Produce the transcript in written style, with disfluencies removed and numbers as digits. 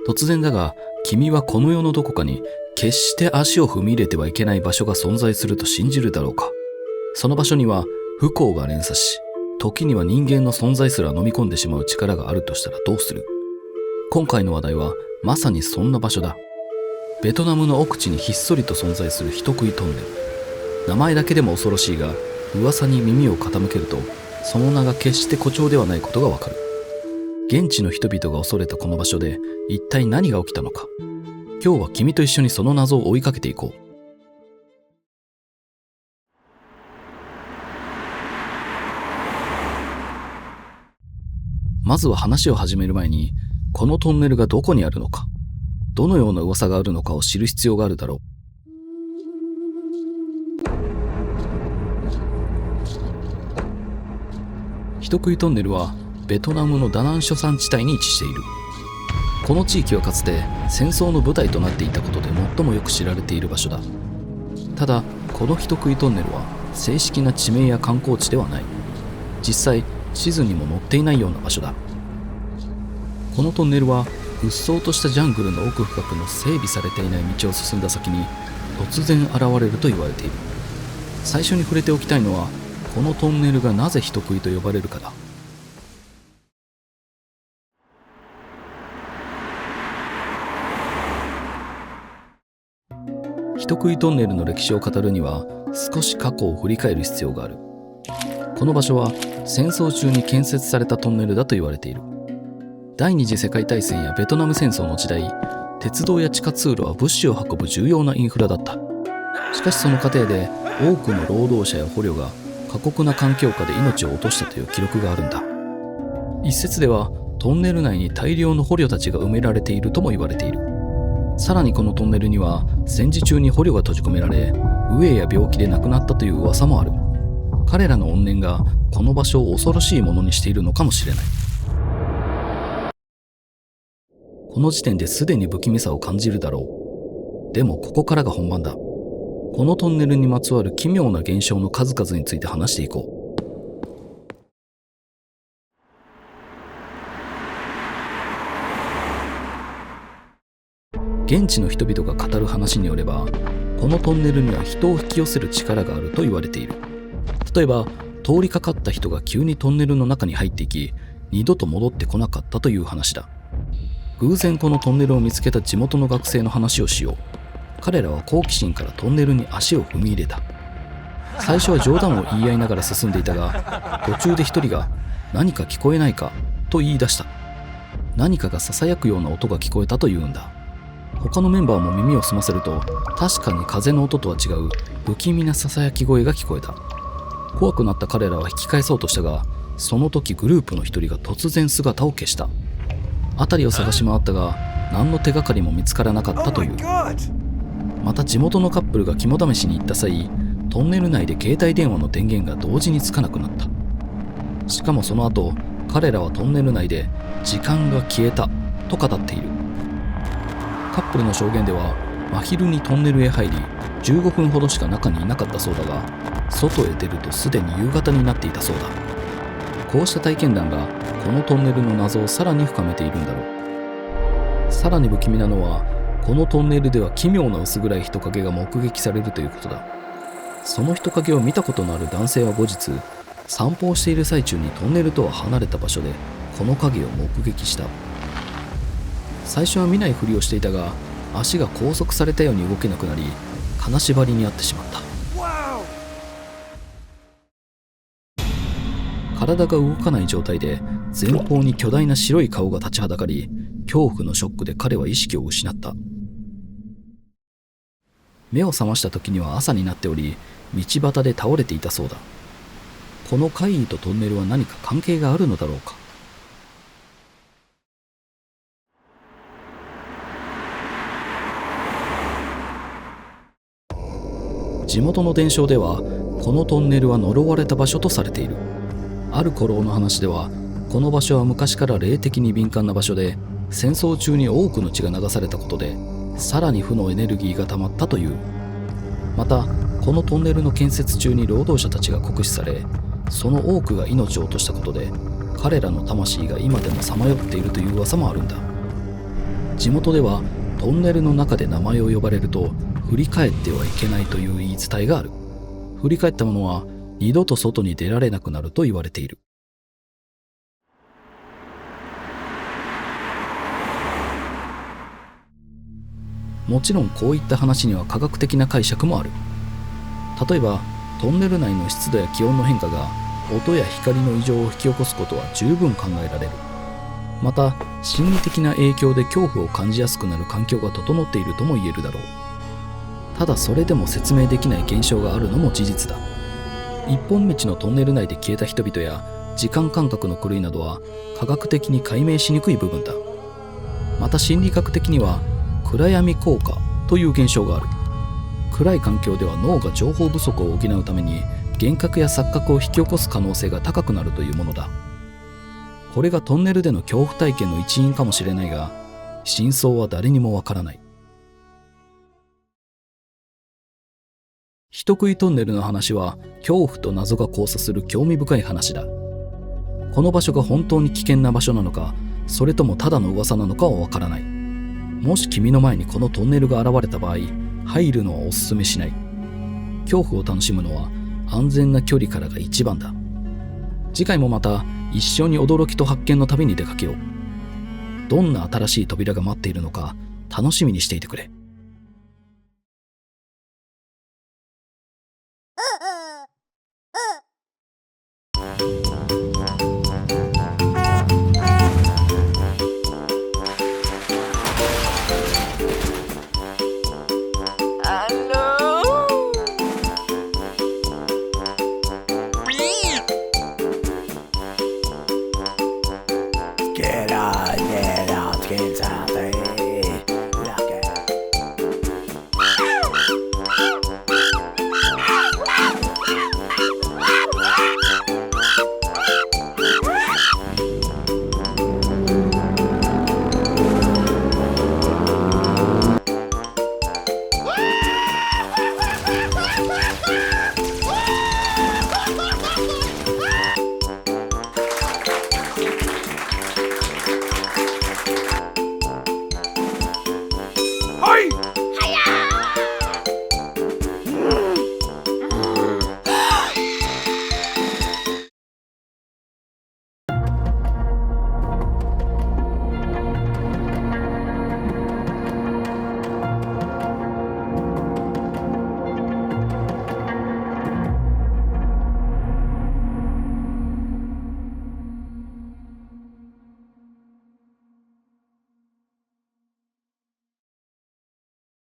突然だが、君はこの世のどこかに決して足を踏み入れてはいけない場所が存在すると信じるだろうか。その場所には不幸が連鎖し、時には人間の存在すら飲み込んでしまう力があるとしたらどうする？今回の話題はまさにそんな場所だ。ベトナムの奥地にひっそりと存在する人食いトンネル。名前だけでも恐ろしいが、噂に耳を傾けるとその名が決して誇張ではないことがわかる。現地の人々が恐れたこの場所で一体何が起きたのか。今日は君と一緒にその謎を追いかけていこう。まずは話を始める前に、このトンネルがどこにあるのか、どのような噂があるのかを知る必要があるだろう。人食いトンネルはベトナムのダナン諸山地帯に位置している。この地域はかつて戦争の舞台となっていたことで最もよく知られている場所だ。ただ、この人食いトンネルは正式な地名や観光地ではない。実際、地図にも載っていないような場所だ。このトンネルはうっそうとしたジャングルの奥深くの整備されていない道を進んだ先に突然現れると言われている。最初に触れておきたいのは、このトンネルがなぜ人食いと呼ばれるかだ。人食いトンネルの歴史を語るには少し過去を振り返る必要がある。この場所は戦争中に建設されたトンネルだと言われている。第二次世界大戦やベトナム戦争の時代、鉄道や地下通路は物資を運ぶ重要なインフラだった。しかしその過程で多くの労働者や捕虜が過酷な環境下で命を落としたという記録があるんだ。一説ではトンネル内に大量の捕虜たちが埋められているとも言われている。さらにこのトンネルには戦時中に捕虜が閉じ込められ、飢えや病気で亡くなったという噂もある。彼らの怨念がこの場所を恐ろしいものにしているのかもしれない。この時点ですでに不気味さを感じるだろう。でもここからが本番だ。このトンネルにまつわる奇妙な現象の数々について話していこう。現地の人々が語る話によれば、このトンネルには人を引き寄せる力があると言われている。例えば、通りかかった人が急にトンネルの中に入っていき、二度と戻ってこなかったという話だ。偶然このトンネルを見つけた地元の学生の話をしよう。彼らは好奇心からトンネルに足を踏み入れた。最初は冗談を言い合いながら進んでいたが、途中で一人が何か聞こえないかと言い出した。何かが囁くような音が聞こえたというんだ。他のメンバーも耳を澄ませると、確かに風の音とは違う不気味な囁き声が聞こえた。怖くなった彼らは引き返そうとしたが、その時グループの一人が突然姿を消した。辺りを探し回ったが、何の手がかりも見つからなかったという。また地元のカップルが肝試しに行った際、トンネル内で携帯電話の電源が同時につかなくなった。しかもその後、彼らはトンネル内で時間が消えたと語っている。カップルの証言では、真昼にトンネルへ入り15分ほどしか中にいなかったそうだが、外へ出るとすでに夕方になっていたそうだ。こうした体験談がこのトンネルの謎をさらに深めているんだろう。さらに不気味なのは、このトンネルでは奇妙な薄暗い人影が目撃されるということだ。その人影を見たことのある男性は後日、散歩をしている最中にトンネルとは離れた場所でこの影を目撃した。最初は見ないふりをしていたが、足が拘束されたように動けなくなり、金縛りにあってしまった。体が動かない状態で前方に巨大な白い顔が立ちはだかり、恐怖のショックで彼は意識を失った。目を覚ました時には朝になっており、道端で倒れていたそうだ。この怪異とトンネルは何か関係があるのだろうか。地元の伝承では、このトンネルは呪われた場所とされている。ある古老の話では、この場所は昔から霊的に敏感な場所で、戦争中に多くの血が流されたことで、さらに負のエネルギーが溜まったという。また、このトンネルの建設中に労働者たちが酷使され、その多くが命を落としたことで、彼らの魂が今でもさまよっているという噂もあるんだ。地元ではトンネルの中で名前を呼ばれると振り返ってはいけないという言い伝えがある。振り返った者は二度と外に出られなくなると言われている。もちろんこういった話には科学的な解釈もある。例えばトンネル内の湿度や気温の変化が音や光の異常を引き起こすことは十分考えられる。また心理的な影響で恐怖を感じやすくなる環境が整っているとも言えるだろう。ただそれでも説明できない現象があるのも事実だ。一本道のトンネル内で消えた人々や時間感覚の狂いなどは科学的に解明しにくい部分だ。また心理学的には暗闇効果という現象がある。暗い環境では脳が情報不足を補うために幻覚や錯覚を引き起こす可能性が高くなるというものだ。これがトンネルでの恐怖体験の一因かもしれないが、真相は誰にもわからない。人食いトンネルの話は恐怖と謎が交差する興味深い話だ。この場所が本当に危険な場所なのか、それともただの噂なのかはわからない。もし君の前にこのトンネルが現れた場合、入るのはおすすめしない。恐怖を楽しむのは安全な距離からが一番だ。次回もまた一緒に驚きと発見の旅に出かけよう。どんな新しい扉が待っているのか楽しみにしていてくれ。